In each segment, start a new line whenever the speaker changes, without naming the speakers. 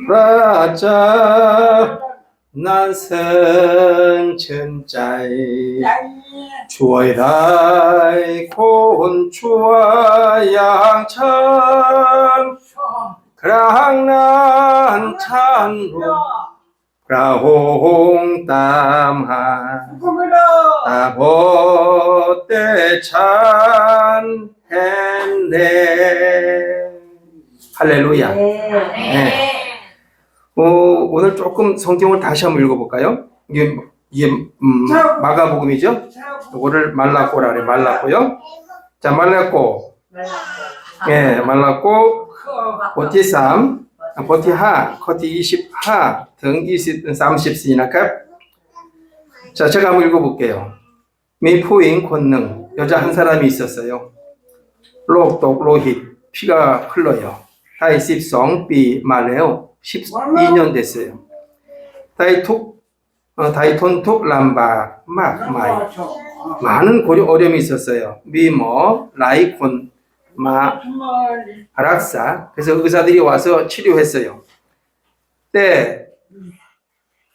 라자 난생 천자이 주어이다이 곤추와 양참 그랑난 찬루 그라홍땀하 따보때 찬했네. 할렐루야. 네. 오늘 조금 성경을 다시 한번 읽어볼까요? 이게 마가복음이죠? 이거를 말라꼬라 그래. 말라꼬요. 자, 말라꼬. 예, 말라꼬. 보티 3, 보티 하, 커티 20 하, 등 20, 30이나 자, 제가 한번 읽어볼게요. 미포인 권능, 여자 한 사람이 있었어요. 록독 로힛, 피가 흘러요. 다이 씹성 말래요. 12년 됐어요. 다이 톤톡 람바 마이 많은 어려움이 있었어요. 미모 라이콘 아락사. 그래서 의사들이 와서 치료했어요. 때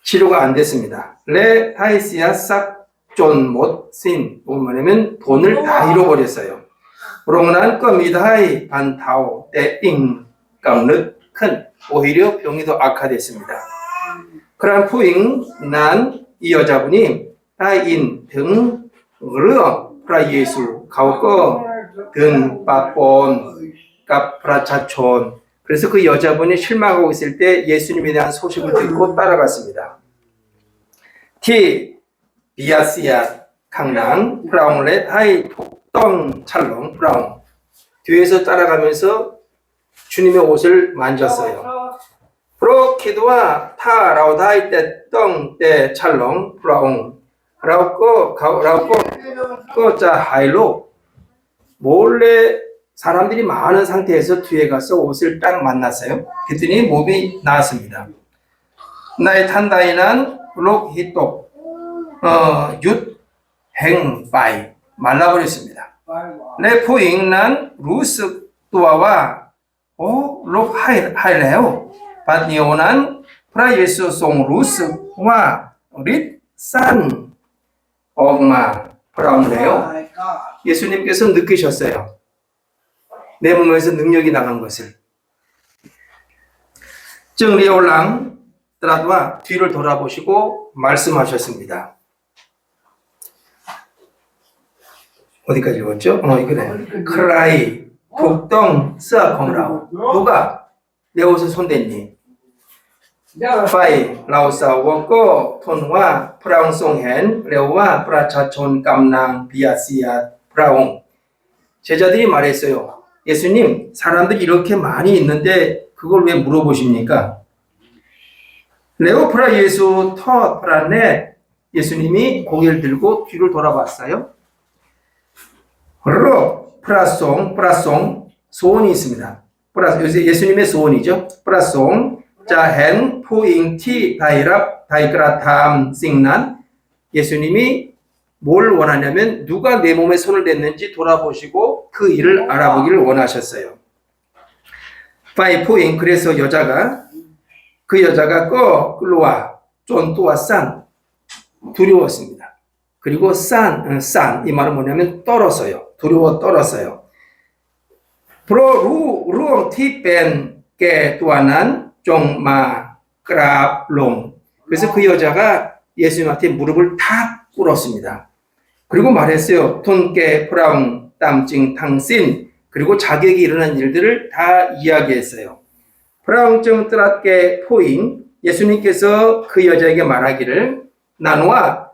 치료가 안 됐습니다. 레 타이시아 싹존 못신 뭐냐면 돈을 다 잃어버렸어요. 롱난 꺼미다이 반타오 때띵 깜릇 큰 오히려 병이 더 악화됐습니다. 그런 푸잉 난 이 여자분이 다인 등 르어 프라 예술 가오꺼 등 빠본 까프라차촌. 그래서 그 여자분이 실망하고 있을 때 예수님에 대한 소식을 듣고 따라갔습니다. 티 비아시아 강낭 프라웅렛 하이 톡덩 찰롱 프라웅. 뒤에서 따라가면서 주님의 옷을 만졌어요. 프로키드와 타 라우다이 때덩때 찰롱 프라웅 라우꺼 꺼자 하이로. 몰래 사람들이 많은 상태에서 뒤에 가서 옷을 딱 만났어요. 그랬더니 몸이 나았습니다. 나의 탄다이난 록히똑 윷행바이 말라버렸습니다. 내 포잉난 루스 또아와 록하이레요. 바니오난 프라예수 송 루스와 릿산 엉마 프라운레요. 예수님께서 느끼셨어요. 내 몸에서 능력이 나간 것을. 정리올랑 드라드와 뒤를 돌아보시고 말씀하셨습니다. 어디까지 읽었죠? 이거네. 크라이 독동 쓰아콩라우. 누가 내 옷에 손댔니? 파이 라오사 워꺼 톤와 프라웅송헨 레오와 프라차촌 깜낭 비아시아 프라웅. 제자들이 말했어요. 예수님, 사람들이 이렇게 많이 있는데 그걸 왜 물어보십니까? 레오 프라 예수 터 프라네. 예수님이 고개를 들고 뒤를 돌아봤어요. 로 프라송 소원이 있습니다. 예수님의 소원이죠. 프라송 자헨 포잉티 다이랍 다이그라탐 싱난. 예수님이 뭘 원하냐면 누가 내 몸에 손을 댔는지 돌아보시고 그 일을 알아보기를 원하셨어요. 파이 포잉. 그래서 그 여자가 끌로와 쫀또와 싼 두려웠습니다. 그리고 싼 이 말은 뭐냐면 떨었어요. 두려워 떨었어요. 프로 루엉 티벤 게 또한 종마 그랍롱. 그래서 그 여자가 예수님한테 무릎을 탁 꿇었습니다. 그리고 말했어요. 톤게 프라웅 땀찡 탕신. 그리고 자격이 일어난 일들을 다 이야기했어요. 프라웅증 뜨랍게 포인. 예수님께서 그 여자에게 말하기를 나노와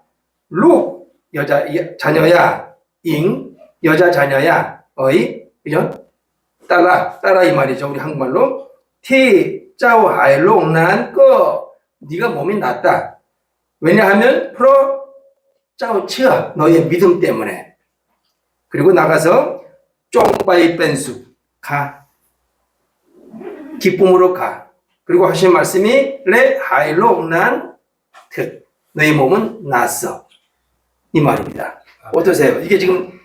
룩 여자 자녀야 잉 여자 자녀야 어이 그죠? 따라 이 말이죠. 우리 한국말로 티 짜오 아일롱 난꺼 네가 몸이 낫다. 왜냐하면 프로 짜오 치어 너의 믿음 때문에. 그리고 나가서 쫑바이 뺀수 가 기쁨으로 가. 그리고 하신 말씀이 레 하일롱 난 특 너의 몸은 낫어 이 말입니다. 어떠세요? 이게 지금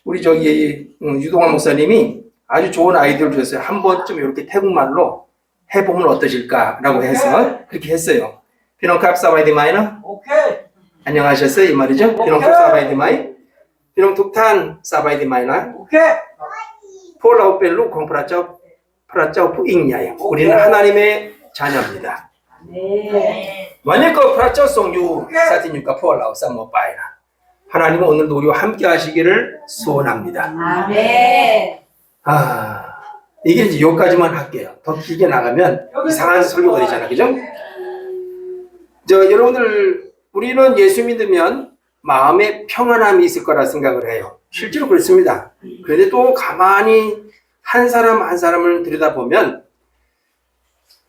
우리 유동환 목사님이 아주 좋은 아이디어를 주셨어요. 한 번쯤 이렇게 태국말로 해보면 어떠실까라고 해서 그렇게 했어요. 피농캅 사바이디마이너
오케이.
안녕하셨어요 이 말이죠. 피농캅 사바이디마이 피농툭탄 사바이디마이나
오케이.
폴라우 벨루 공프라쩌 프라쩌 푸잉야요. 우리는 하나님의 자녀입니다.
네.
만약 그 프라쩌 송유 사티니까 폴라우 쌈모빠이나 하나님은 오늘도 우리와 함께 하시기를 소원합니다.
아멘.
이게 이제 여기까지만 할게요. 더 길게 나가면 이상한 설교가 되잖아요. 그죠? 여러분들, 우리는 예수 믿으면 마음에 평안함이 있을 거라 생각을 해요. 실제로 그렇습니다. 그런데 또 가만히 한 사람 한 사람을 들여다보면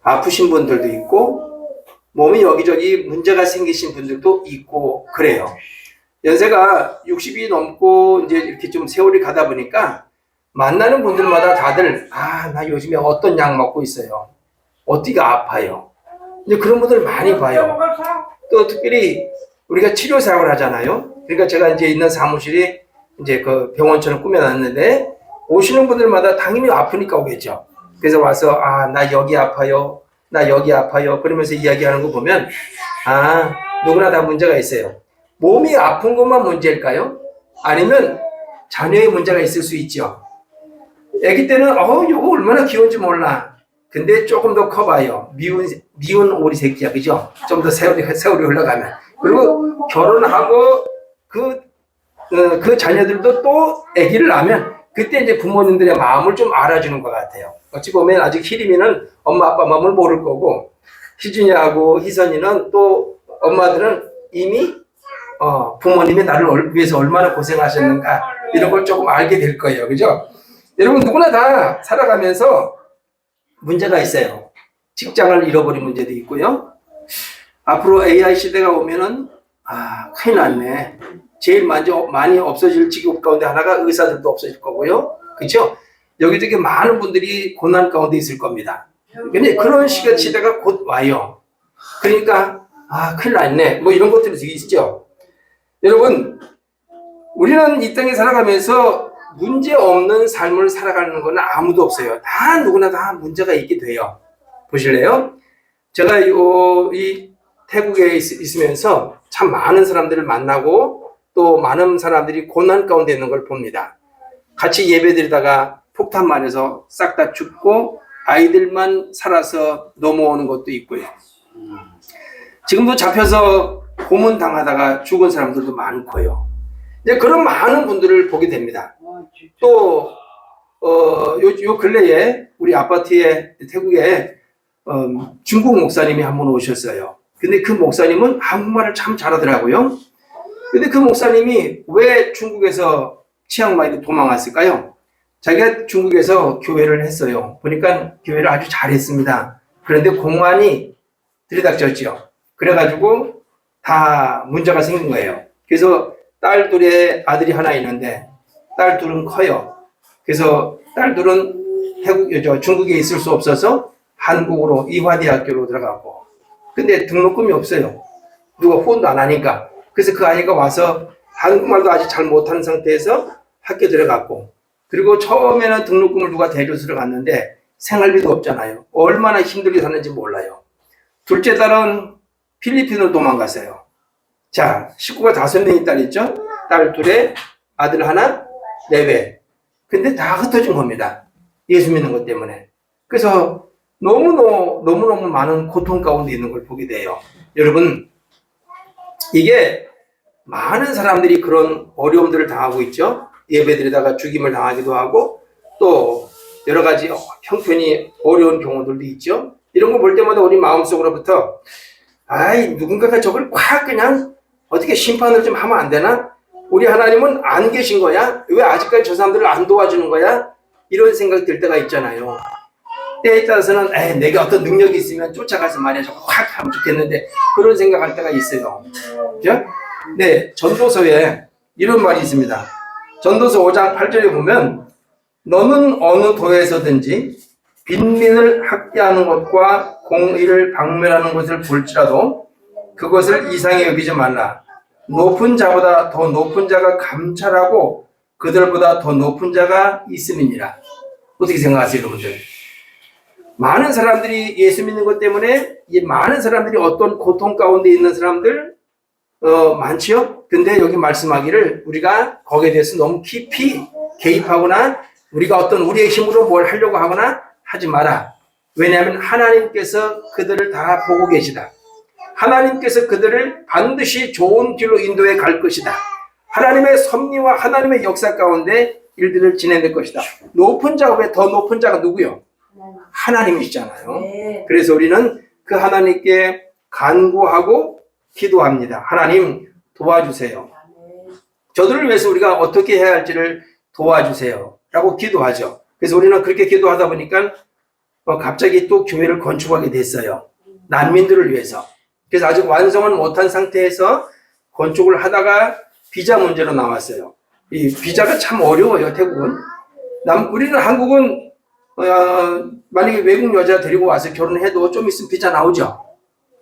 아프신 분들도 있고, 몸이 여기저기 문제가 생기신 분들도 있고, 그래요. 연세가 60이 넘고 이제 이렇게 좀 세월이 가다 보니까 만나는 분들마다 다들 나 요즘에 어떤 약 먹고 있어요. 어디가 아파요. 이제 그런 분들 많이 봐요. 또 특별히 우리가 치료 사역을 하잖아요. 그러니까 제가 이제 있는 사무실이 이제 그 병원처럼 꾸며놨는데 오시는 분들마다 당연히 아프니까 오겠죠. 그래서 와서 나 여기 아파요. 나 여기 아파요. 그러면서 이야기하는 거 보면 누구나 다 문제가 있어요. 몸이 아픈 것만 문제일까요? 아니면 자녀의 문제가 있을 수 있죠. 아기 때는 이거 얼마나 귀여운지 몰라. 근데 조금 더 커봐요. 미운 오리 새끼야, 그죠? 좀 더 세월이 흘러가면. 그리고 결혼하고 그 자녀들도 또 아기를 낳으면 그때 이제 부모님들의 마음을 좀 알아주는 것 같아요. 어찌 보면 아직 희림이는 엄마 아빠 마음을 모를 거고 희준이하고 희선이는 또 엄마들은 이미 부모님이 나를 위해서 얼마나 고생하셨는가 이런 걸 조금 알게 될 거예요. 그죠? 여러분 누구나 다 살아가면서 문제가 있어요. 직장을 잃어버린 문제도 있고요. 앞으로 AI 시대가 오면은 큰일 났네. 제일 많이 없어질 직업 가운데 하나가 의사들도 없어질 거고요. 그렇죠? 여기저기 많은 분들이 고난 가운데 있을 겁니다. 근데 그런 시대가 곧 와요. 그러니까 큰일 났네. 뭐 이런 것들이 있죠. 여러분, 우리는 이 땅에 살아가면서 문제 없는 삶을 살아가는 건 아무도 없어요. 다 누구나 다 문제가 있게 돼요. 보실래요? 제가 이 태국에 있으면서 참 많은 사람들을 만나고 또 많은 사람들이 고난 가운데 있는 걸 봅니다. 같이 예배드리다가 폭탄 맞아서 싹 다 죽고 아이들만 살아서 넘어오는 것도 있고요. 지금도 잡혀서 고문당하다가 죽은 사람들도 많고요. 이제 그런 많은 분들을 보게 됩니다. 또 요 근래에 우리 아파트에 태국에 중국 목사님이 한 번 오셨어요. 근데 그 목사님은 한국말을 참 잘하더라고요. 근데 그 목사님이 왜 중국에서 치앙마이로 도망갔을까요? 자기가 중국에서 교회를 했어요. 보니까 교회를 아주 잘했습니다. 그런데 공안이 들이닥쳤죠. 그래가지고 다 문제가 생긴 거예요. 그래서 딸 둘에 아들이 하나 있는데 딸 둘은 커요. 그래서 딸 둘은 중국에 있을 수 없어서 한국으로 이화대학교로 들어가고, 근데 등록금이 없어요. 누가 후원도 안 하니까. 그래서 그 아이가 와서 한국말도 아직 잘 못하는 상태에서 학교 들어갔고, 그리고 처음에는 등록금을 누가 대줘서 들어갔는데 생활비도 없잖아요. 얼마나 힘들게 사는지 몰라요. 둘째 딸은 필리핀으로 도망갔어요. 자, 식구가 5명이 딸 있죠? 딸 둘에 아들 하나, 4배. 근데 다 흩어진 겁니다. 예수 믿는 것 때문에. 그래서 너무너무 많은 고통 가운데 있는 걸 보게 돼요. 여러분, 이게 많은 사람들이 그런 어려움들을 당하고 있죠. 예배드리다가 죽임을 당하기도 하고 또 여러 가지 형편이 어려운 경우들도 있죠. 이런 거 볼 때마다 우리 마음속으로부터 누군가가 저걸 꽉 그냥 어떻게 심판을 좀 하면 안 되나? 우리 하나님은 안 계신 거야? 왜 아직까지 저 사람들을 안 도와주는 거야? 이런 생각이 들 때가 있잖아요. 때에 따라서는 내가 어떤 능력이 있으면 쫓아가서 말이야 저거 확 하면 좋겠는데 그런 생각할 때가 있어요. 그죠? 네, 전도서에 이런 말이 있습니다. 전도서 5장 8절에 보면 너는 어느 도에서든지 빈민을 학대하는 것과 공의를 박멸하는 것을 볼지라도 그것을 이상히 여기지 말라. 높은 자보다 더 높은 자가 감찰하고 그들보다 더 높은 자가 있음이니라. 어떻게 생각하세요, 여러분들? 많은 사람들이 예수 믿는 것 때문에 이 많은 사람들이 어떤 고통 가운데 있는 사람들 많지요? 근데 여기 말씀하기를 우리가 거기에 대해서 너무 깊이 개입하거나 우리가 어떤 우리의 힘으로 뭘 하려고 하거나 하지 마라. 왜냐하면 하나님께서 그들을 다 보고 계시다. 하나님께서 그들을 반드시 좋은 길로 인도해 갈 것이다. 하나님의 섭리와 하나님의 역사 가운데 일들을 진행될 것이다. 높은 작업에 더 높은 자가 누구요? 하나님이시잖아요.
네.
그래서 우리는 그 하나님께 간구하고 기도합니다. 하나님 도와주세요. 저들을 위해서 우리가 어떻게 해야 할지를 도와주세요. 라고 기도하죠. 그래서 우리는 그렇게 기도하다 보니까 갑자기 또 교회를 건축하게 됐어요. 난민들을 위해서. 그래서 아직 완성은 못한 상태에서 건축을 하다가 비자 문제로 나왔어요. 이 비자가 참 어려워요, 태국은. 우리는 한국은 만약에 외국 여자 데리고 와서 결혼해도 좀 있으면 비자 나오죠.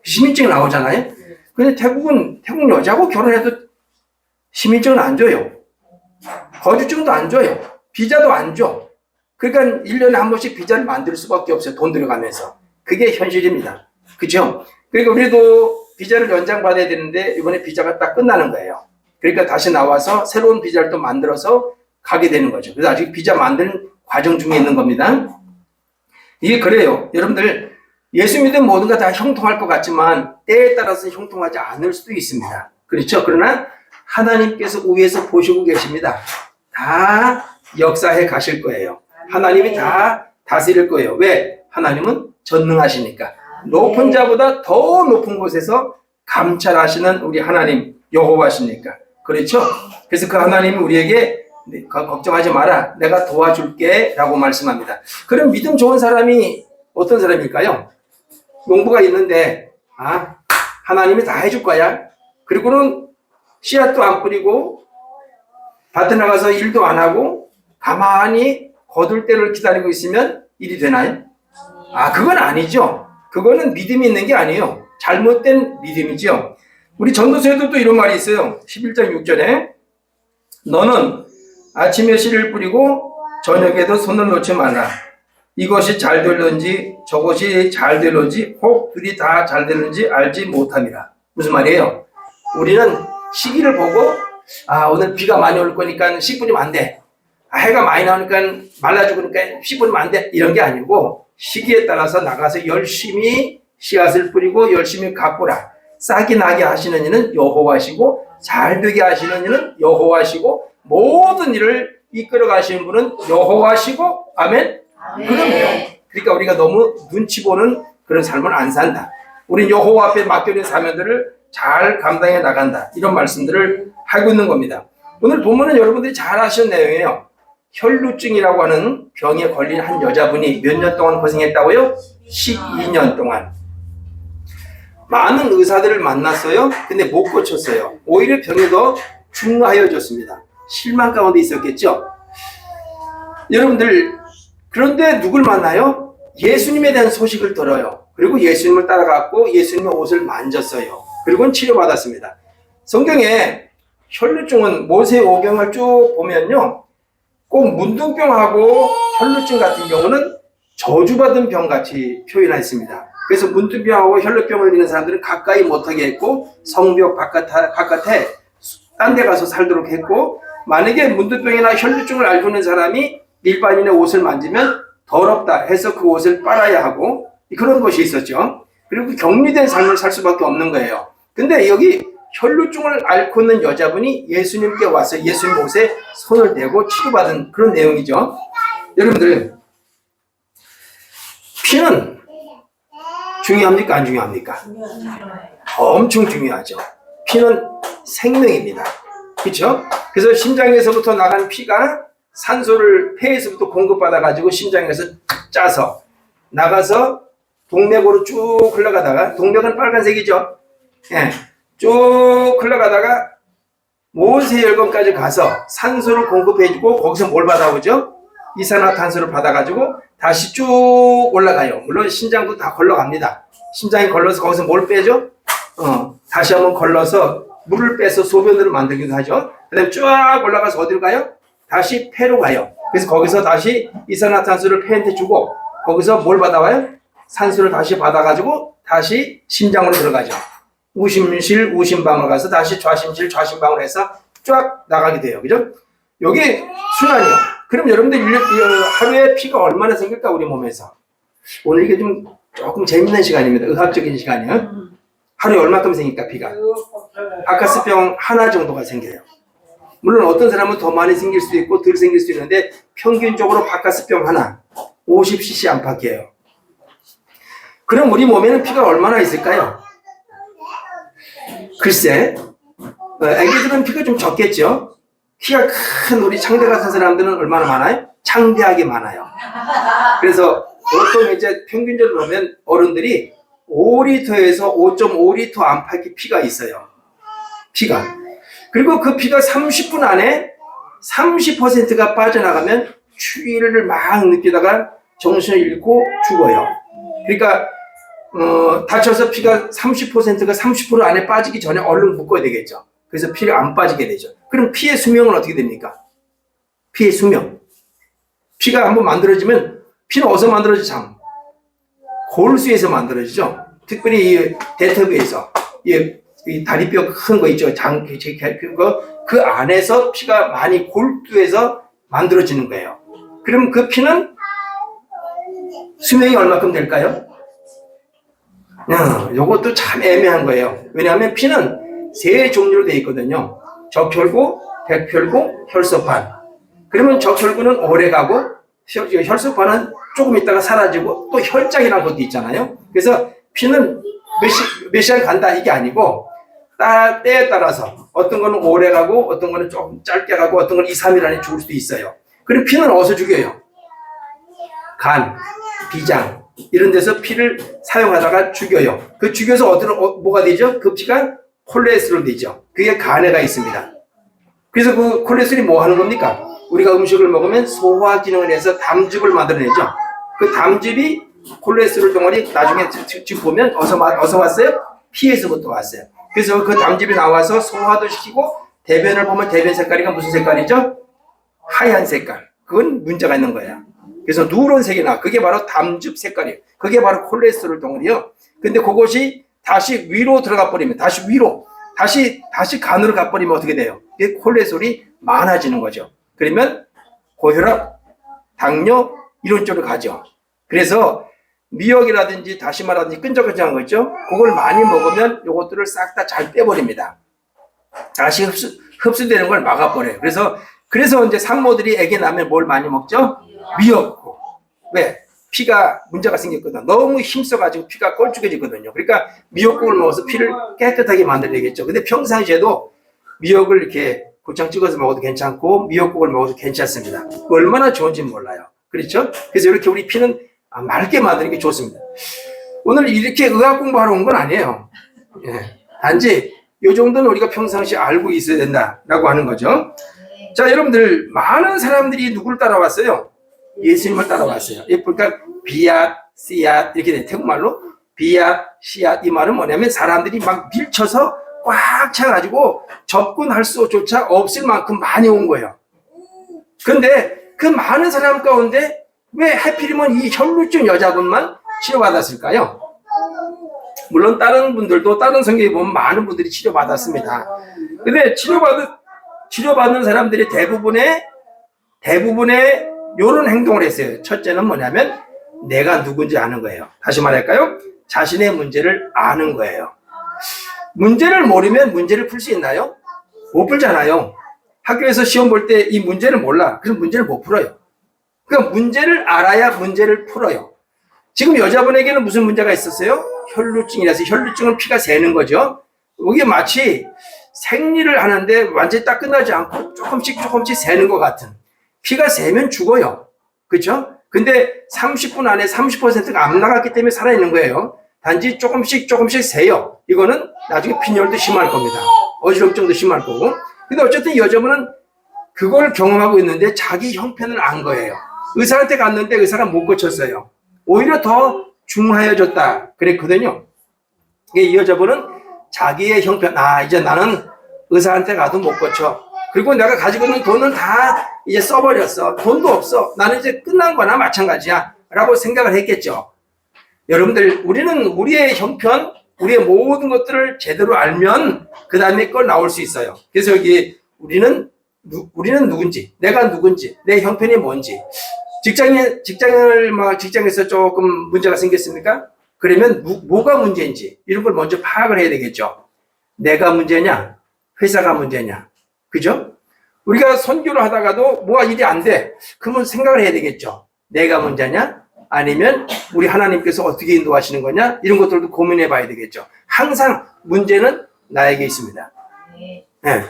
시민증이 나오잖아요. 근데 태국은 태국 여자하고 결혼해도 시민증은 안 줘요. 거주증도 안 줘요. 비자도 안 줘. 그러니까 1년에 한 번씩 비자를 만들 수밖에 없어요. 돈 들여가면서. 그게 현실입니다. 그죠? 그러니까 우리도 비자를 연장받아야 되는데 이번에 비자가 딱 끝나는 거예요. 그러니까 다시 나와서 새로운 비자를 또 만들어서 가게 되는 거죠. 그래서 아직 비자 만드는 과정 중에 있는 겁니다. 이게 그래요. 여러분들 예수 믿으면 모든가 다 형통할 것 같지만 때에 따라서 형통하지 않을 수도 있습니다. 그렇죠? 그러나 하나님께서 위에서 보시고 계십니다. 다 역사해 가실 거예요. 하나님이 다 다스릴 거예요. 왜? 하나님은 전능하시니까. 높은 자보다 더 높은 곳에서 감찰하시는 우리 하나님 여호와시니까. 그렇죠? 그래서 그 하나님이 우리에게 걱정하지 마라. 내가 도와줄게 라고 말씀합니다. 그럼 믿음 좋은 사람이 어떤 사람일까요? 농부가 있는데 하나님이 다 해줄 거야. 그리고는 씨앗도 안 뿌리고 밭에 나가서 일도 안 하고 가만히 거둘 때를 기다리고 있으면 일이 되나요? 그건 아니죠. 그거는 믿음이 있는 게 아니에요. 잘못된 믿음이죠. 우리 전도서에도 또 이런 말이 있어요. 11장 6절에 너는 아침에 씨를 뿌리고 저녁에도 손을 놓지 말라. 이것이 잘 될런지 저것이 잘 될런지 혹 둘이 다 잘 될런지 알지 못함이라. 무슨 말이에요? 우리는 시기를 보고 오늘 비가 많이 올 거니까 씨 뿌리면 안 돼. 해가 많이 나오니까 말라 죽으니까 씨 뿌리면 안 돼. 이런 게 아니고 시기에 따라서 나가서 열심히 씨앗을 뿌리고 열심히 가꾸라. 싹이 나게 하시는 이는 여호와시고 잘 되게 하시는 이는 여호와시고 모든 일을 이끌어 가시는 분은 여호와시고 아멘? 그럼요. 그러니까 우리가 너무 눈치 보는 그런 삶을 안 산다. 우린 여호와 앞에 맡겨진 사명들을 잘 감당해 나간다. 이런 말씀들을 하고 있는 겁니다. 오늘 본문은 여러분들이 잘 아시는 내용이에요. 혈루증이라고 하는 병에 걸린 한 여자분이 몇 년 동안 고생했다고요? 12년 동안. 많은 의사들을 만났어요. 근데 못 고쳤어요. 오히려 병이 더 중하여졌습니다. 실망 가운데 있었겠죠? 여러분들, 그런데 누굴 만나요? 예수님에 대한 소식을 들어요. 그리고 예수님을 따라갔고 예수님의 옷을 만졌어요. 그리고는 치료받았습니다. 성경에 혈루증은 모세 오경을 쭉 보면요, 꼭 문둥병하고 혈루증 같은 경우는 저주받은 병같이 표현했습니다. 그래서 문둥병하고 혈루병을 잃는 사람들은 가까이 못하게 했고 성벽 바깥에 딴 데 가서 살도록 했고, 만약에 문둥병이나 혈루증을 앓고 있는 사람이 일반인의 옷을 만지면 더럽다 해서 그 옷을 빨아야 하고 그런 것이 있었죠. 그리고 격리된 삶을 살 수밖에 없는 거예요. 근데 여기 혈루증을 앓고 있는 여자분이 예수님께 와서 예수님 옷에 손을 대고 치료받은 그런 내용이죠. 여러분들, 피는 중요합니까? 안 중요합니까? 엄청 중요하죠. 피는 생명입니다. 그렇죠? 그래서 심장에서부터 나간 피가 산소를 폐에서부터 공급받아가지고 심장에서 짜서 나가서 동맥으로 쭉 흘러가다가, 동맥은 빨간색이죠. 예, 쭉 흘러가다가 모세혈관까지 가서 산소를 공급해주고 거기서 뭘 받아오죠? 이산화탄소를 받아가지고 다시 쭉 올라가요. 물론 심장도 다 걸러갑니다. 심장이 걸러서 거기서 뭘 빼죠? 다시 한번 걸러서 물을 빼서 소변으로 만들기도 하죠. 그 다음에 쫙 올라가서 어디로 가요? 다시 폐로 가요. 그래서 거기서 다시 이산화탄소를 폐한테 주고 거기서 뭘 받아와요? 산소를 다시 받아가지고 다시 심장으로 들어가죠. 우심실, 우심방으로 가서 다시 좌심실, 좌심방으로 해서 쫙 나가게 돼요. 그죠? 요게 순환이요. 그럼 여러분들 하루에 피가 얼마나 생길까, 우리 몸에서? 오늘 이게 좀 조금 재밌는 시간입니다. 의학적인 시간이요. 하루에 얼마큼 생길까, 피가? 바카스병 하나 정도가 생겨요. 물론 어떤 사람은 더 많이 생길 수도 있고 덜 생길 수도 있는데 평균적으로 바카스병 하나 50cc 안팎이에요. 그럼 우리 몸에는 피가 얼마나 있을까요? 글쎄, 애기들은 피가 좀 적겠죠. 키가 큰 우리 창대 같은 사람들은 얼마나 많아요? 창대하게 많아요. 그래서 보통 이제 평균적으로 보면 어른들이 5리터에서 5.5리터 안팎의 피가 있어요. 피가. 그리고 그 피가 30분 안에 30%가 빠져나가면 추위를 막 느끼다가 정신을 잃고 죽어요. 그러니까 다쳐서 피가 30%가 30% 안에 빠지기 전에 얼른 묶어야 되겠죠. 그래서 피가 안 빠지게 되죠. 그럼 피의 수명은 어떻게 됩니까? 피의 수명. 피가 한번 만들어지면 피는 어디서 만들어지죠? 골수에서 만들어지죠. 특별히 이 대퇴부에서 이 다리뼈 큰 거 있죠. 그 안에서 피가 많이 골두에서 만들어지는 거예요. 그럼 그 피는 수명이 얼마큼 될까요? 요것도 참 애매한 거예요. 왜냐하면 피는 세 종류로 되어 있거든요. 적혈구, 백혈구, 혈소판. 그러면 적혈구는 오래 가고 혈소판은 조금 있다가 사라지고 또 혈장이라는 것도 있잖아요. 그래서 피는 몇 시간 간다 이게 아니고 때에 따라서 어떤 거는 오래 가고 어떤 거는 조금 짧게 가고 어떤 거는 2, 3일 안에 죽을 수도 있어요. 그럼 피는 어디서 죽여요? 간, 비장 이런 데서 피를 사용하다가 죽여요. 그 죽여서 뭐가 되죠? 그 피가 콜레스테롤 되죠. 그게 간에 가 있습니다. 그래서 그 콜레스테롤이 뭐 하는 겁니까? 우리가 음식을 먹으면 소화 기능을 해서 담즙을 만들어내죠. 그 담즙이 콜레스테롤 덩어리 나중에 지금 보면 어디서 왔어요? 피에서부터 왔어요. 그래서 그 담즙이 나와서 소화도 시키고 대변을 보면 대변 색깔이 무슨 색깔이죠? 하얀 색깔. 그건 문제가 있는 거야. 그래서 누런색이 나. 그게 바로 담즙 색깔이에요. 그게 바로 콜레스테롤 덩어리요. 근데 그것이 다시 위로 들어가 버리면 다시 위로 다시 간으로 가버리면 어떻게 돼요? 이게 콜레스테롤이 많아지는 거죠. 그러면 고혈압, 당뇨 이런 쪽으로 가죠. 그래서 미역이라든지 다시마라든지 끈적끈적한 거 있죠? 그걸 많이 먹으면 이것들을 싹 다 잘 빼버립니다. 다시 흡수되는 걸 막아버려요. 그래서 이제 산모들이 애기 낳으면 뭘 많이 먹죠? 미역국. 왜? 피가 문제가 생겼거든. 너무 힘써가지고 피가 껄쭉해지거든요. 그러니까 미역국을 먹어서 피를 깨끗하게 만들어야겠죠. 근데 평상시에도 미역을 이렇게 고창 찍어서 먹어도 괜찮고 미역국을 먹어도 괜찮습니다. 얼마나 좋은지 몰라요. 그렇죠? 그래서 이렇게 우리 피는 맑게 만드는 게 좋습니다. 오늘 이렇게 의학 공부하러 온 건 아니에요. 예. 단지 이 정도는 우리가 평상시에 알고 있어야 된다라고 하는 거죠. 자, 여러분들 많은 사람들이 누구를 따라왔어요? 예수님을 따라왔어요. 그러니까 비앗, 씨앗 이렇게 돼. 태국말로 비앗, 씨앗 이 말은 뭐냐면 사람들이 막 밀쳐서 꽉 차가지고 접근할 수조차 없을 만큼 많이 온 거예요. 그런데 그 많은 사람 가운데 왜 하필이면 이 혈루증 여자분만 치료받았을까요? 물론 다른 분들도 다른 성경에 보면 많은 분들이 치료받았습니다. 근데 치료받는 사람들이 대부분의 이런 행동을 했어요. 첫째는 뭐냐면 내가 누군지 아는 거예요. 다시 말할까요? 자신의 문제를 아는 거예요. 문제를 모르면 문제를 풀 수 있나요? 못 풀잖아요. 학교에서 시험 볼 때 이 문제를 몰라. 그럼 문제를 못 풀어요. 그러니까 문제를 알아야 문제를 풀어요. 지금 여자분에게는 무슨 문제가 있었어요? 혈루증이라서 혈루증은 피가 새는 거죠. 이게 마치 생리를 하는데 완전히 딱 끝나지 않고 조금씩 새는 것 같은. 피가 새면 죽어요. 그렇죠? 근데 30분 안에 30%가 안 나갔기 때문에 살아있는 거예요. 단지 조금씩 새요. 이거는 나중에 빈혈도 심할 겁니다. 어지럼증도 심할 거고. 근데 어쨌든 이 여자분은 그걸 경험하고 있는데 자기 형편을 안 거예요. 의사한테 갔는데 의사가 못 고쳤어요. 오히려 더 중하여졌다 그랬거든요. 이 여자분은 자기의 형편, 이제 나는 의사한테 가도 못 고쳐. 그리고 내가 가지고 있는 돈은 다 이제 써버렸어. 돈도 없어. 나는 이제 끝난 거나 마찬가지야. 라고 생각을 했겠죠. 여러분들, 우리는 우리의 형편, 우리의 모든 것들을 제대로 알면 그 다음에 걸 나올 수 있어요. 그래서 여기 우리는 누군지, 내가 누군지, 내 형편이 뭔지. 직장에서 조금 문제가 생겼습니까? 그러면 뭐가 문제인지 이런 걸 먼저 파악을 해야 되겠죠. 내가 문제냐, 회사가 문제냐, 그죠? 우리가 선교를 하다가도 뭐가 일이 안 돼. 그러면 생각을 해야 되겠죠. 내가 문제냐, 아니면 우리 하나님께서 어떻게 인도하시는 거냐, 이런 것들도 고민해 봐야 되겠죠. 항상 문제는 나에게 있습니다. 네.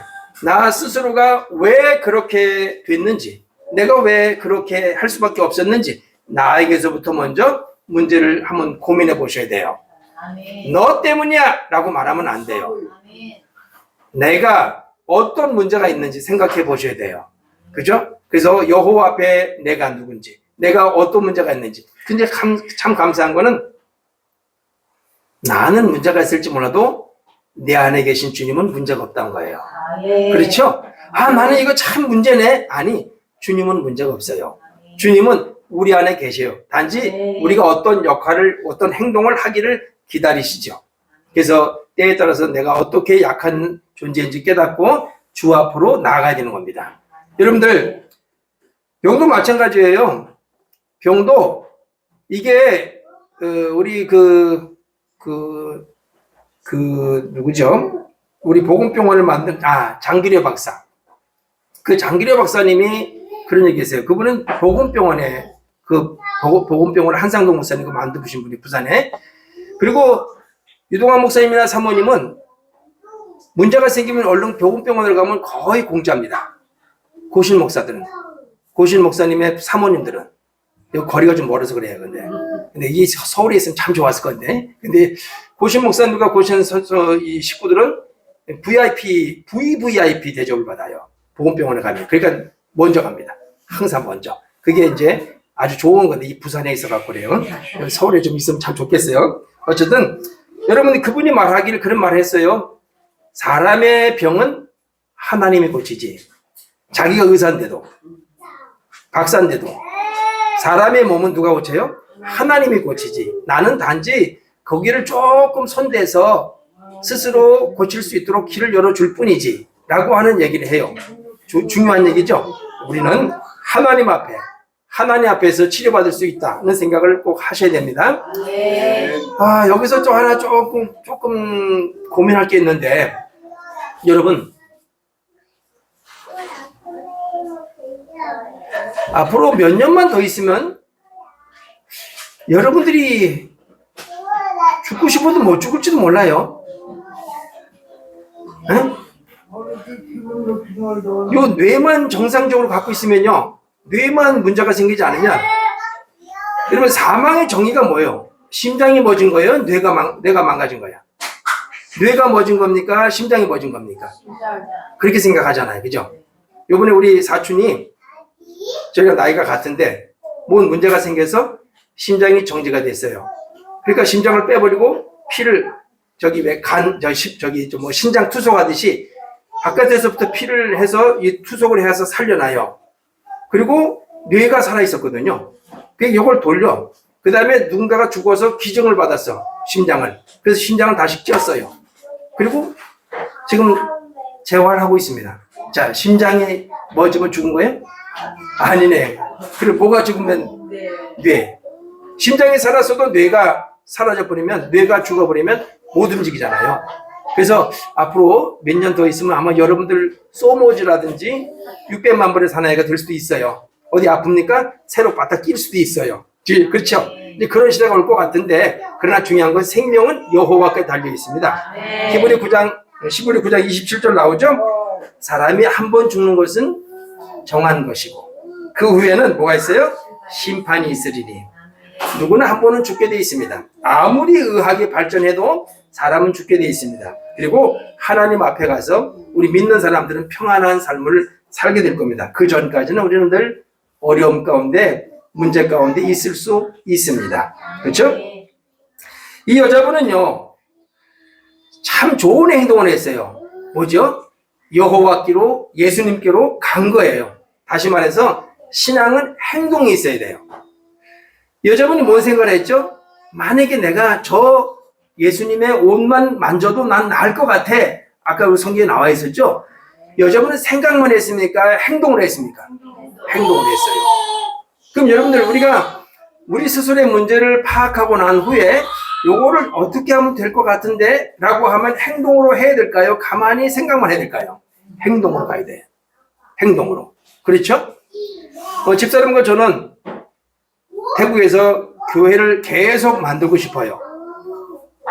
나 스스로가 왜 그렇게 됐는지, 내가 왜 그렇게 할 수밖에 없었는지 나에게서부터 먼저 문제를 한번 고민해 보셔야 돼요.
아멘.
너 때문이야 라고 말하면 안 돼요.
아멘.
내가 어떤 문제가 있는지 생각해 보셔야 돼요. 그죠? 그래서 여호와 앞에 내가 누군지, 내가 어떤 문제가 있는지. 근데 참 감사한 거는 나는 문제가 있을지 몰라도 내 안에 계신 주님은 문제가 없다는 거예요.
아멘.
그렇죠? 아, 나는 이거 참 문제네. 아니, 주님은 문제가 없어요. 주님은 우리 안에 계세요. 단지 우리가 어떤 역할을, 어떤 행동을 하기를 기다리시죠. 그래서 때에 따라서 내가 어떻게 약한 존재인지 깨닫고 주 앞으로 나아가야 되는 겁니다. 여러분들, 병도 마찬가지예요. 병도 이게 우리 누구죠? 우리 보건병원을 만든 장기려 박사. 그 장기려 박사님이 그런 얘기 했어요. 그분은 보건병원에 보건병원을 한상동 목사님이 만드신 분이 부산에. 그리고 유동환 목사님이나 사모님은 문제가 생기면 얼른 보건병원을 가면 거의 공짜입니다. 고실 목사들은, 고실 목사님의 사모님들은. 거리가 좀 멀어서 그래요. 근데 이 서울에 있으면 참 좋았을 건데. 근데 고실 목사님과 고실 이 식구들은 VVIP 대접을 받아요. 보건병원에 가면. 그러니까 먼저 갑니다. 항상 먼저. 그게 이제 아주 좋은 건데, 이 부산에 있어갖고 그래요. 서울에 좀 있으면 참 좋겠어요. 어쨌든, 여러분이 그분이 말하기를 그런 말을 했어요. 사람의 병은 하나님이 고치지. 자기가 의사인데도, 박사인데도. 사람의 몸은 누가 고쳐요? 하나님이 고치지. 나는 단지 거기를 조금 손대서 스스로 고칠 수 있도록 길을 열어줄 뿐이지. 라고 하는 얘기를 해요. 중요한 얘기죠. 우리는 하나님 앞에서 치료받을 수 있다는 생각을 꼭 하셔야 됩니다. 여기서 또 하나 조금 고민할 게 있는데, 여러분, 앞으로 몇 년만 더 있으면 여러분들이 죽고 싶어도 못 죽을지도 몰라요. 에? 요 뇌만 정상적으로 갖고 있으면요, 뇌만 문제가 생기지 않으면, 여러분, 사망의 정의가 뭐예요? 심장이 멎은 거예요? 뇌가 망가진 거야? 뇌가 멎은 겁니까? 심장이 멎은 겁니까? 그렇게 생각하잖아요. 그죠? 요번에 우리 사촌이, 저희가 나이가 같은데 뭔 문제가 생겨서 심장이 정지가 됐어요. 그러니까 심장을 빼버리고 피를 신장 투석하듯이 바깥에서부터 피를 해서 이 투석을 해서 살려놔요. 그리고 뇌가 살아 있었거든요. 그래서 이걸 돌려. 그 다음에 누군가가 죽어서 기증을 받았어, 심장을. 그래서 심장을 다시 찧었어요. 그리고 지금 재활하고 있습니다. 자, 심장이 멎으면 죽은 거예요? 아니네. 그리고 뭐가 죽으면 뇌. 심장이 살았어도 뇌가 사라져버리면, 뇌가 죽어버리면 못 움직이잖아요. 그래서 앞으로 몇 년 더 있으면 아마 여러분들 소모즈라든지 600만 불의 사나이가 될 수도 있어요. 어디 아픕니까? 새로 바닥 낄 수도 있어요. 그렇죠? 그런 시대가 올 것 같은데, 그러나 중요한 건 생명은 여호와께 달려 있습니다. 히브리 9장 27절 나오죠? 사람이 한 번 죽는 것은 정한 것이고 그 후에는 뭐가 있어요? 심판이 있으리니. 누구나 한 번은 죽게 돼 있습니다. 아무리 의학이 발전해도 사람은 죽게 돼 있습니다. 그리고 하나님 앞에 가서 우리 믿는 사람들은 평안한 삶을 살게 될 겁니다. 그 전까지는 우리는 늘 어려움 가운데, 문제 가운데 있을 수 있습니다. 그렇죠? 이 여자분은요, 참 좋은 행동을 했어요. 뭐죠? 여호와께로, 예수님께로 간 거예요. 다시 말해서 신앙은 행동이 있어야 돼요. 여자분이 뭔 생각을 했죠? 만약에 내가 저 예수님의 옷만 만져도 난 나을 것 같아. 아까 우리 성경에 나와 있었죠? 여자분은 생각만 했습니까? 행동을 했습니까? 행동을 했어요. 그럼 여러분들, 우리가 우리 스스로의 문제를 파악하고 난 후에 요거를 어떻게 하면 될 것 같은데? 라고 하면 행동으로 해야 될까요? 가만히 생각만 해야 될까요? 행동으로 가야 돼요. 행동으로. 그렇죠? 집사람과 저는 태국에서 교회를 계속 만들고 싶어요.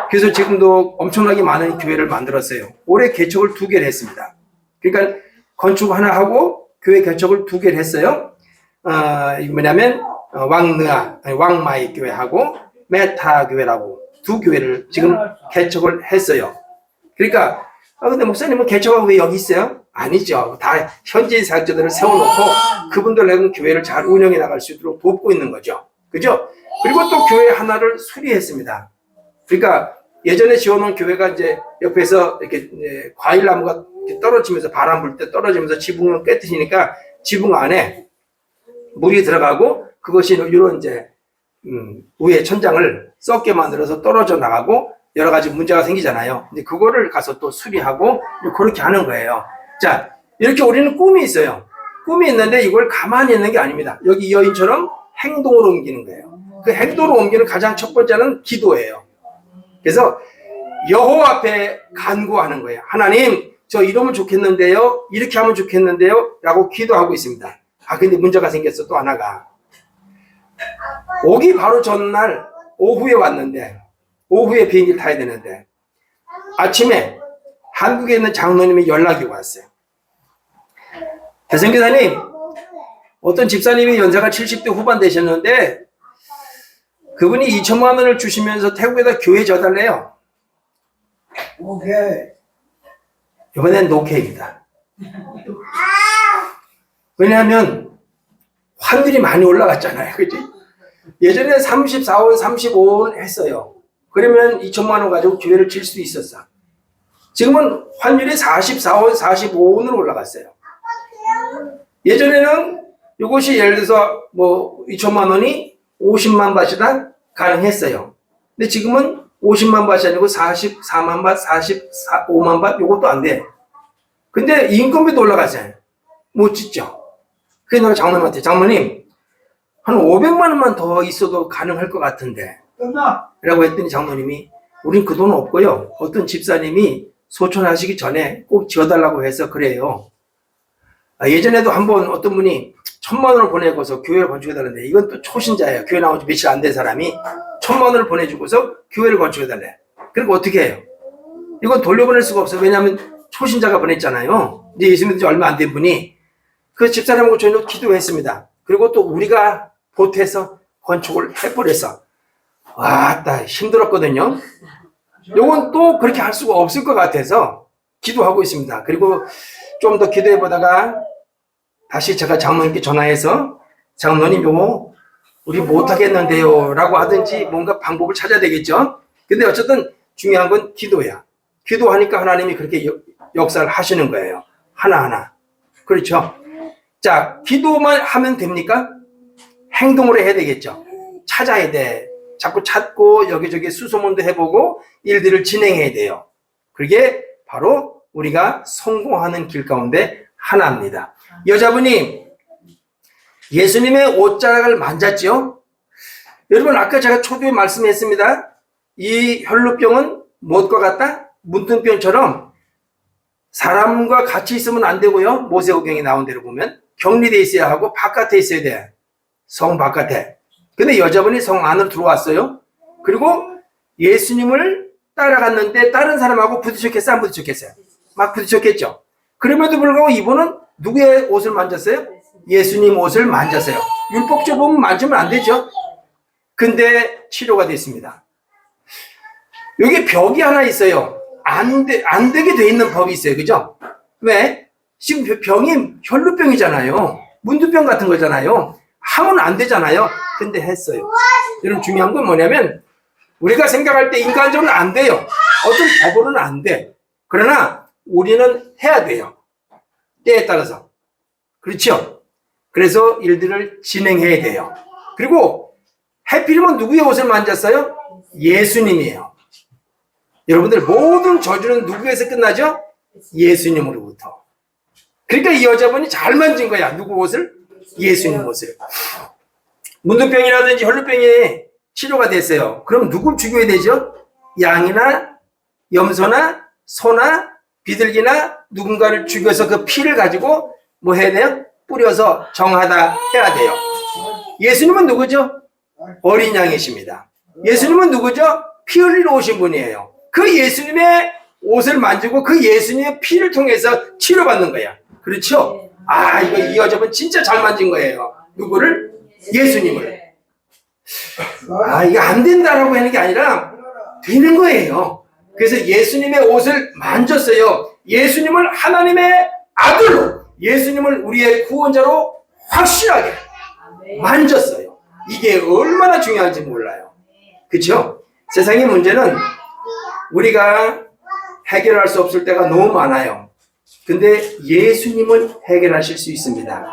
그래서 지금도 엄청나게 많은 교회를 만들었어요. 올해 개척을 2개를 했습니다. 그러니까 건축 하나 하고 교회 개척을 2개를 했어요. 뭐냐면 왕마이 교회하고 메타 교회라고 2 교회를 지금 개척을 했어요. 그러니까 근데 목사님은 개척하고 왜 여기 있어요? 아니죠. 다 현지인 사역자들을 세워놓고 그분들하고 교회를 잘 운영해 나갈 수 있도록 돕고 있는 거죠. 그죠? 그리고 또 교회 하나를 수리했습니다. 그러니까 예전에 지어놓은 교회가 이제 옆에서 이렇게 과일나무가 이렇게 떨어지면서 바람 불 때 떨어지면서 지붕을 깨뜨리니까 지붕 안에 물이 들어가고 그것이 이런 이제 위에 천장을 썩게 만들어서 떨어져 나가고 여러 가지 문제가 생기잖아요. 근데 그거를 가서 또 수리하고 그렇게 하는 거예요. 자, 이렇게 우리는 꿈이 있어요. 꿈이 있는데 이걸 가만히 있는 게 아닙니다. 여기 이 여인처럼 행동으로 옮기는 거예요. 그 행동으로 옮기는 가장 첫 번째는 기도예요. 그래서 여호와 앞에 간구하는 거예요. 하나님, 저 이러면 좋겠는데요. 이렇게 하면 좋겠는데요. 라고 기도하고 있습니다. 근데 문제가 생겼어. 또 하나가. 오기 바로 전날 오후에 왔는데, 오후에 비행기를 타야 되는데 아침에 한국에 있는 장로님이 연락이 왔어요. 대성교사님, 어떤 집사님이 연세가 70대 후반 되셨는데 그분이 2천만 원을 주시면서 태국에다 교회 져달래요.
오케이.
이번엔 노케입니다. 왜냐하면 환율이 많이 올라갔잖아요. 그치? 예전에 34원, 35원 했어요. 그러면 2천만 원 가지고 교회를 칠 수도 있었어. 지금은 환율이 44원, 45원으로 올라갔어요. 예전에는 이것이 예를 들어서 뭐 2천만 원이 50만 바트나 가능했어요. 근데 지금은 50만 바트이 아니고 44만 바트, 45만 바트 이것도 안 돼. 근데 인건비도 올라갔어요. 못 짓죠. 그래서 내가 장로님한테, 장모님 한 500만 원만 더 있어도 가능할 것 같은데
끝나.
라고 했더니 장로님이 우린 그 돈 없고요. 어떤 집사님이 소천하시기 전에 꼭 지어달라고 해서 그래요. 예전에도 한번 어떤 분이 1,000만 원을 보내고서 교회를 건축해달는데 이건 또 초신자예요. 교회 나온 지 며칠 안 된 사람이 1,000만 원을 보내주고서 교회를 건축해달래. 그러니까 어떻게 해요? 이건 돌려보낼 수가 없어요. 왜냐하면 초신자가 보냈잖아요. 이제 예수 믿은 지 얼마 안 된 분이 그 집사람하고 저희는 기도했습니다. 그리고 또 우리가 보태서 건축을 해버려서 와따 힘들었거든요. 요건 또 그렇게 할 수가 없을 것 같아서 기도하고 있습니다. 그리고 좀 더 기도해 보다가 다시 제가 장로님께 전화해서 장로님 요거 우리 못하겠는데요 라고 하든지 뭔가 방법을 찾아야 되겠죠. 근데 어쨌든 중요한 건 기도야. 기도하니까 하나님이 그렇게 역사를 하시는 거예요. 하나하나. 그렇죠. 자, 기도만 하면 됩니까? 행동으로 해야 되겠죠. 찾아야 돼. 자꾸 찾고 여기저기 수소문도 해보고 일들을 진행해야 돼요. 그게 바로 우리가 성공하는 길 가운데 하나입니다. 여자분이 예수님의 옷자락을 만졌죠. 여러분, 아까 제가 초두에 말씀했습니다. 이 혈루병은 무엇과 같다? 문둥병처럼 사람과 같이 있으면 안 되고요. 모세오경에 나온 대로 보면 격리되어 있어야 하고 바깥에 있어야 돼. 성 바깥에. 근데 여자분이 성 안으로 들어왔어요. 그리고 예수님을 따라갔는데 다른 사람하고 부딪혔겠어요? 안 부딪혔겠어요? 막 부딪혔겠죠. 그럼에도 불구하고 이분은 누구의 옷을 만졌어요? 예수님 옷을 만졌어요. 율법적으로 보면 만지면 안 되죠. 근데 치료가 됐습니다. 여기 벽이 하나 있어요. 안 되게 돼 있는 법이 있어요. 그죠? 왜? 지금 병이 혈루병이잖아요. 문두병 같은 거잖아요. 하면 안 되잖아요. 근데 했어요. 여러분, 중요한 건 뭐냐면 우리가 생각할 때 인간적으로는 안 돼요. 어떤 법으로는 안 돼. 그러나 우리는 해야 돼요. 때에 따라서. 그렇죠? 그래서 일들을 진행해야 돼요. 그리고 해필이면 누구의 옷을 만졌어요? 예수님이에요. 여러분들 모든 저주는 누구에서 끝나죠? 예수님으로부터. 그러니까 이 여자분이 잘 만진 거야. 누구 옷을? 예수님 옷을. 문둥병이라든지 혈루병에 치료가 됐어요. 그럼 누굴 죽여야 되죠? 양이나 염소나 소나 비둘기나 누군가를 죽여서 그 피를 가지고 뭐 해야 돼요? 뿌려서 정하다 해야 돼요. 예수님은 누구죠? 어린 양이십니다. 예수님은 누구죠? 피 흘리러 오신 분이에요. 그 예수님의 옷을 만지고 그 예수님의 피를 통해서 치료받는 거야. 그렇죠? 아, 이 여자분 진짜 잘 만진 거예요. 누구를? 예수님을. 아, 이게 안 된다라고 하는 게 아니라 되는 거예요. 그래서 예수님의 옷을 만졌어요. 예수님을 하나님의 아들로, 예수님을 우리의 구원자로 확실하게 만졌어요. 이게 얼마나 중요한지 몰라요. 그렇죠? 세상의 문제는 우리가 해결할 수 없을 때가 너무 많아요. 근데 예수님을 해결하실 수 있습니다.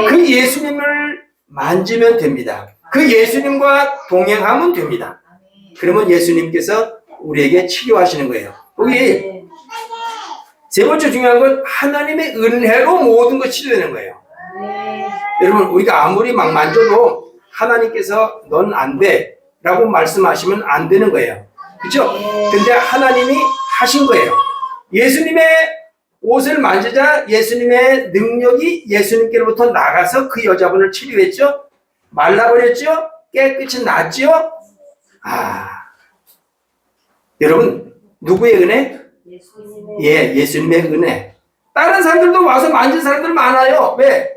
그 예수님을 만지면 됩니다. 그 예수님과 동행하면 됩니다. 그러면 예수님께서 우리에게 치료하시는 거예요. 여기 세 번째 중요한 건 하나님의 은혜로 모든 것이 치료되는 거예요. 여러분, 우리가 아무리 막 만져도 하나님께서 넌 안 돼 라고 말씀하시면 안 되는 거예요. 그렇죠? 근데 하나님이 하신 거예요. 예수님의 옷을 만지자 예수님의 능력이 예수님께로부터 나가서 그 여자분을 치료했죠? 말라버렸죠? 깨끗이 낫죠? 아, 여러분, 누구의 은혜? 예, 예수님의 은혜. 다른 사람들도 와서 만진 사람들 많아요. 왜?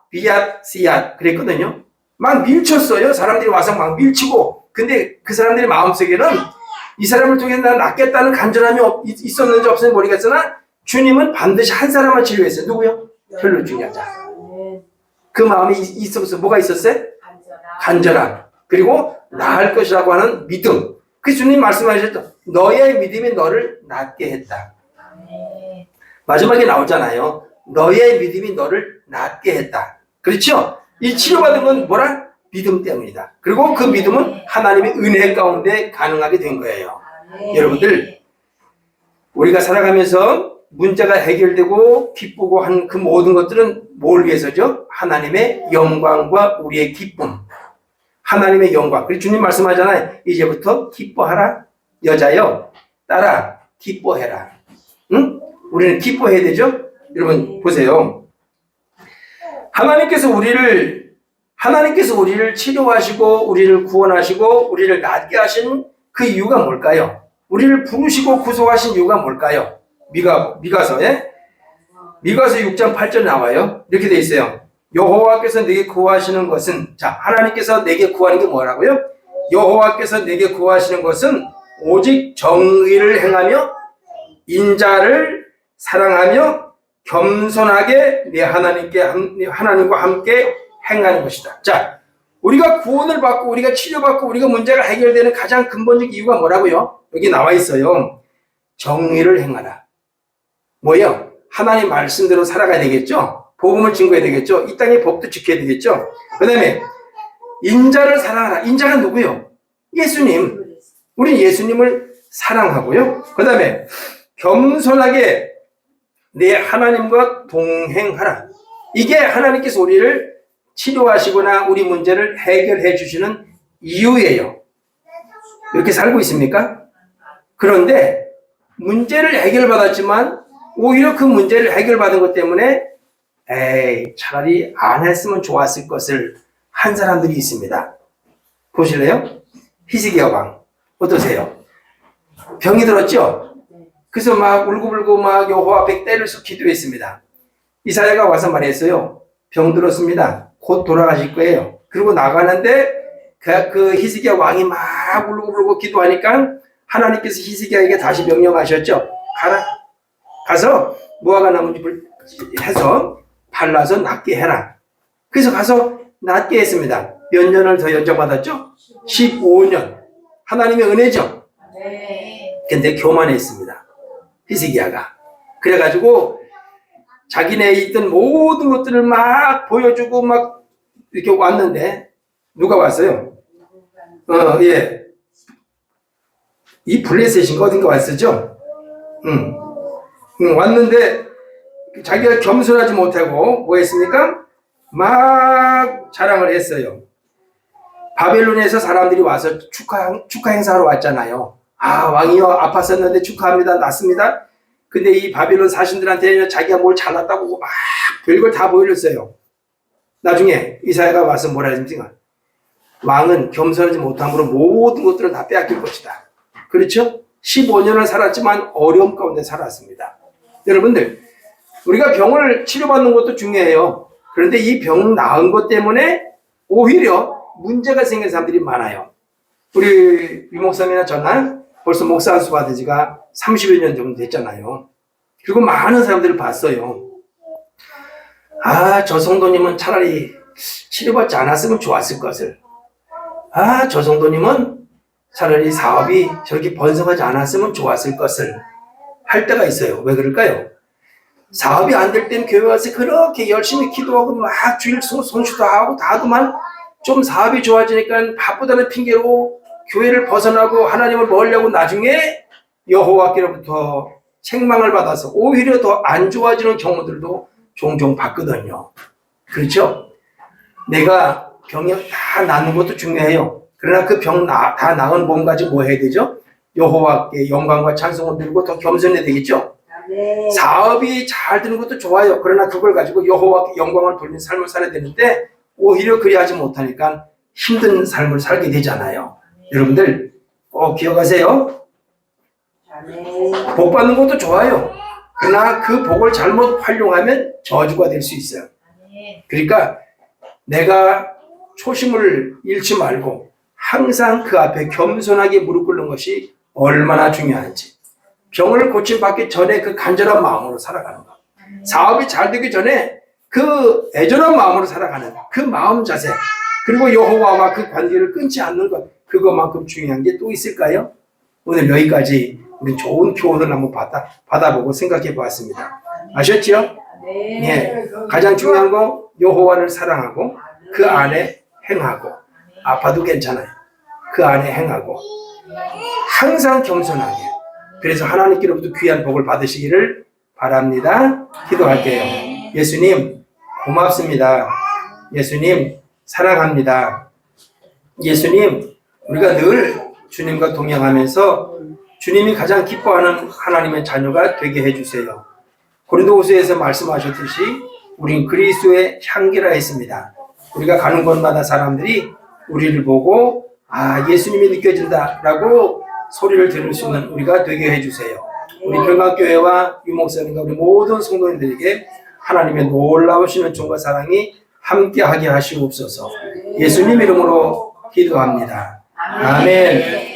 비앗, 씨앗 그랬거든요. 막 밀쳤어요. 사람들이 와서 막 밀치고. 근데 그 사람들의 마음속에는 이 사람을 통해 나 낫겠다는 간절함이 있었는지 없었는지 모르겠으나 주님은 반드시 한 사람만 치료했어요. 누구요? 별로 중요하자. 그 마음이 있어서 뭐가 있었어요? 간절함. 그리고 나을 것이라고 하는 믿음. 그 주님 말씀하셨죠. 너의 믿음이 너를 낫게 했다. 마지막에 나오잖아요. 너의 믿음이 너를 낫게 했다. 그렇죠? 이 치료받은 건 뭐라? 믿음 때문이다. 그리고 그 믿음은 하나님의 은혜 가운데 가능하게 된 거예요. 여러분들, 우리가 살아가면서 문제가 해결되고 기쁘고 한 그 모든 것들은 뭘 위해서죠? 하나님의 영광과 우리의 기쁨. 하나님의 영광. 그리고 주님 말씀하잖아요. 이제부터 기뻐하라. 여자여, 딸아, 기뻐해라. 응? 우리는 기뻐해야 되죠? 여러분, 보세요. 하나님께서 우리를 치료하시고, 우리를 구원하시고, 우리를 낫게 하신 그 이유가 뭘까요? 우리를 부르시고 구속하신 이유가 뭘까요? 미가서에? 미가서 6장 8절 나와요. 이렇게 돼 있어요. 여호와께서 내게 구하시는 것은, 자, 하나님께서 내게 구하는 게 뭐라고요? 여호와께서 내게 구하시는 것은 오직 정의를 행하며 인자를 사랑하며 겸손하게 내 하나님과 함께 행하는 것이다. 자, 우리가 구원을 받고 우리가 치료받고 우리가 문제가 해결되는 가장 근본적 이유가 뭐라고요? 여기 나와 있어요. 정의를 행하라. 뭐예요? 하나님 말씀대로 살아가야 되겠죠? 복음을 증거해야 되겠죠? 이 땅의 법도 지켜야 되겠죠? 그 다음에 인자를 사랑하라. 인자가 누구요? 예수님. 우리 예수님을 사랑하고요. 그 다음에 겸손하게 내 하나님과 동행하라. 이게 하나님께서 우리를 치료하시거나 우리 문제를 해결해 주시는 이유예요. 이렇게 살고 있습니까? 그런데 문제를 해결받았지만 오히려 그 문제를 해결받은 것 때문에 차라리 안 했으면 좋았을 것을 한 사람들이 있습니다. 보실래요? 히스기야 왕 어떠세요? 병이 들었죠? 그래서 막 울고불고 막 여호와 앞에 때를 쏟 기도했습니다. 이사야가 와서 말했어요. 병 들었습니다. 곧 돌아가실 거예요. 그리고 나가는데 그 히스기야 왕이 막 울고불고 기도하니까 하나님께서 히스기야에게 다시 명령하셨죠. 가라. 가서 무화과 나뭇잎을 해서 발라서 낫게 해라. 그래서 가서 낫게 했습니다. 몇 년을 더 연장받았죠? 15년. 하나님의 은혜죠? 근데 교만했습니다. 히스기야가. 그래가지고 자기네 있던 모든 것들을 막 보여주고 막 이렇게 왔는데 누가 왔어요? 예. 이 블레셋인가 어딘가 왔었죠? 왔는데 자기가 겸손하지 못하고 뭐 했습니까? 막 자랑을 했어요. 바벨론에서 사람들이 와서 축하 행사하러 왔잖아요. 아, 왕이요, 아팠었는데 축하합니다. 낫습니다. 근데 이 바벨론 사신들한테 자기가 뭘 잘났다고 막 별걸 다 보여줬어요. 나중에 이사야가 와서 뭐라 했습니까? 왕은 겸손하지 못함으로 모든 것들을 다 빼앗길 것이다. 그렇죠? 15년을 살았지만 어려움 가운데 살았습니다. 여러분들, 우리가 병을 치료받는 것도 중요해요. 그런데 이 병 나은 것 때문에 오히려 문제가 생긴 사람들이 많아요. 우리 유목사님이나 저나 벌써 목사 안수 받은 지가 30여 년 정도 됐잖아요. 그리고 많은 사람들을 봤어요. 아, 저 성도님은 차라리 치료받지 않았으면 좋았을 것을. 아, 저 성도님은 차라리 사업이 저렇게 번성하지 않았으면 좋았을 것을 할 때가 있어요. 왜 그럴까요? 사업이 안 될 땐 교회 와서 그렇게 열심히 기도하고 막 주일 손수도 하고 다 하더만 좀 사업이 좋아지니까 바쁘다는 핑계로 교회를 벗어나고 하나님을 멀려고 나중에 여호와께로부터 책망을 받아서 오히려 더 안 좋아지는 경우들도 종종 봤거든요. 그렇죠? 내가 병이 다 낫는 것도 중요해요. 그러나 그 병 다 나은 몸 가지고 뭐 해야 되죠? 여호와께 영광과 찬송을 드리고 더 겸손해야 되겠죠?
네.
사업이 잘 되는 것도 좋아요. 그러나 그걸 가지고 여호와께 영광을 돌리는 삶을 살아야 되는데 오히려 그리하지 못하니까 힘든 삶을 살게 되잖아요. 여러분들 꼭 기억하세요.
네.
복 받는 것도 좋아요. 그러나 그 복을 잘못 활용하면 저주가 될 수 있어요. 그러니까 내가 초심을 잃지 말고 항상 그 앞에 겸손하게 무릎 꿇는 것이 얼마나 중요한지. 병을 고침받기 전에 그 간절한 마음으로 살아가는 것. 사업이 잘 되기 전에 그 애절한 마음으로 살아가는 그 마음 자세. 그리고 여호와와 그 관계를 끊지 않는 것. 그것만큼 중요한 게 또 있을까요? 오늘 여기까지 우리 좋은 교훈을 한번 받아보고 생각해 보았습니다. 아셨죠?
네.
예. 가장 중요한 거 여호와를 사랑하고 그 안에 행하고 아파도 괜찮아요. 그 안에 행하고 항상 겸손하게 그래서 하나님께로부터 귀한 복을 받으시기를 바랍니다. 기도할게요. 예수님 고맙습니다. 예수님 사랑합니다. 예수님 우리가 늘 주님과 동행하면서 주님이 가장 기뻐하는 하나님의 자녀가 되게 해주세요. 고린도후서에서 말씀하셨듯이 우린 그리스도의 향기라 했습니다. 우리가 가는 곳마다 사람들이 우리를 보고 아 예수님이 느껴진다라고 소리를 들을 수 있는 우리가 되게 해주세요. 우리 평강교회와 유목사님과 우리 모든 성도님들에게 하나님의 놀라우신 은총과 사랑이 함께하게 하시옵소서. 예수님 이름으로 기도합니다. 아멘.